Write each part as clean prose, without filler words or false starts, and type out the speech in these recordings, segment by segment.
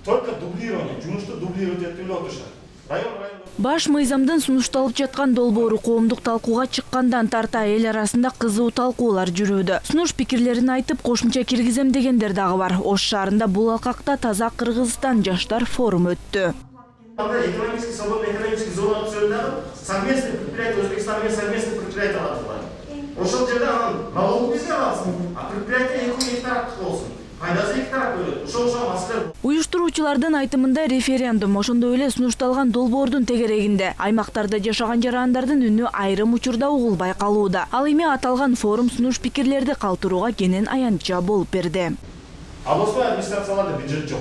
Только дублирование, жумушту дублировать этип отурушат. Баш мыйзамдын сунушталып жаткан долбоору коомдук талкууга чыккандан тарта эл арасында кызуу талкуулар жүрүүдө. Сунуш пикирлерин айтып кошумча киргизем дегендер дагы бар. Ош шаарында бул алкакта Таза Кыргызстан жаштар форуму өттү. Экономический, свободный экономический зона түзүлдү. Совместный предприятие, Өзбекстан менен совместный предприятие алат. Ошол жерде анан налог бизге алсын, а предприятие эки тараптуу болсун. Уюштуруучулардын айтымында референдум ошондой эле сунушталган долбоордун тегерегинде аймактарда жашаган жарандардын үнү айрым учурда угулбай калууда. Ал эми аталган форум сунуш пикирлерди калтырууга кенен аянтча болуп берди. Областной администрацияларда бюджет жок.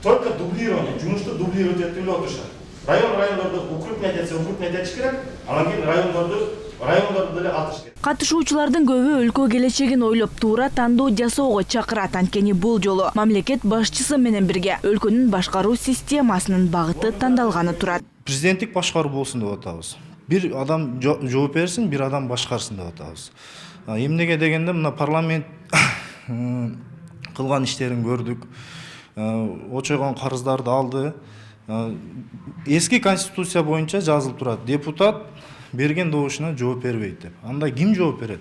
Только дублирование, жумушту дублировать этип отурушат. Райондорду укрупнять этиш керек, анан кийин райондорду деле атыш керек. Катышуучулардын көбү өлкө келечегин ойлоп туура тандоо жасоого чакырат. Анткени бул жолу мамлекет башчысы менен бирге өлкөнүн башкаруу системасынын багыты тандалганы турат. Президенттик башкаруу болсун деп атабыз. Бир адам жооп берсин, бир адам башкарсын деп атабыз. Эмнеге дегенде мына парламент кылган иштерин көрдүк. Очойгон карыздарды алды. Эски конституция боюнча жазылып турат. Депутат берген добушуна жооп бербейт деп. Анда ким жооп берет?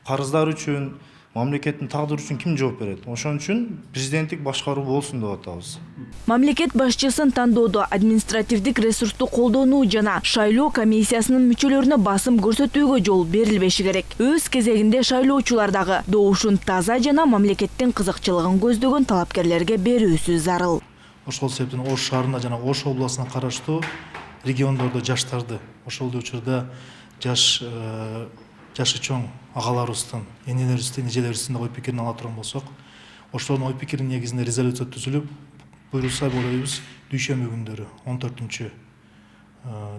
Карыздар үчүн, мамлекеттин тагдыры үчүн ким жооп берет? Ошон үчүн президенттик башкаруу болсун деп атабыз. Мамлекет башчысын тандоодо административдик ресурсту колдонуу жана шайлоо комиссиясынын мүчөлөрүнө басым көрсөтүүгө жол берилбеши керек. Өз кезегинде шайлоочулар дагы добушун таза жана мамлекеттин кызыкчылыгын көздөгөн талапкерлерге берүүсү зарыл. Ошол себептен Ош шаарына жана Ош областына караштуу региондордо жаштарды, ошол учурда жашы чоң агаларыбыздын, энелерибиздин, эжелерибиздин ой пикирин ала турган болсок, ошолордун ой пикиринин негизинде резолюция түзүлүп, буйрулса ойлойбуз дүйшөмбү күндөрү 14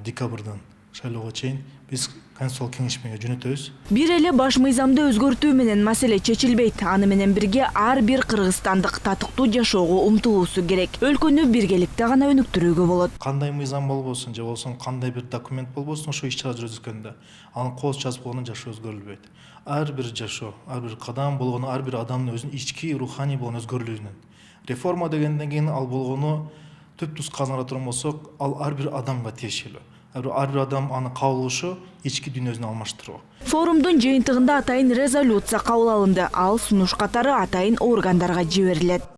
декабрдан шайлоого чейин биз конституциялык кеңешмеге жөнөтөбүз. Бир эле баш мыйзамды өзгөртүү менен маселе чечилбейт. Аны менен бирге ар бир кыргызстандык татыктуу жашоого умтулуусу керек. Өлкөнү биргеликте гана өнүктүрүүгө болот. Кандай мыйзам болбосун же болсун, кандай бир документ болбосун, ошо иш-чара жүргүзгөндө анын кооз жазып койгондон жашоо өзгөрүлбөйт. Ар бир жашоо, ар бир кадам болгону, ар бир адамдын өзүнүн ички руханий болгон өзгөрүүлүгүнөн. Реформа дегенден кийин ал болгону түп-түз карара турган болсок, ал ар бир адамга тиешелүү. Ар бир адам аны кабыл кылышы ички дүйнөсүн алмаштыруу. Форумдун жыйынтыгында атайын резолюция кабыл алынды. Ал сунуш катары атайын органдарга жиберилет.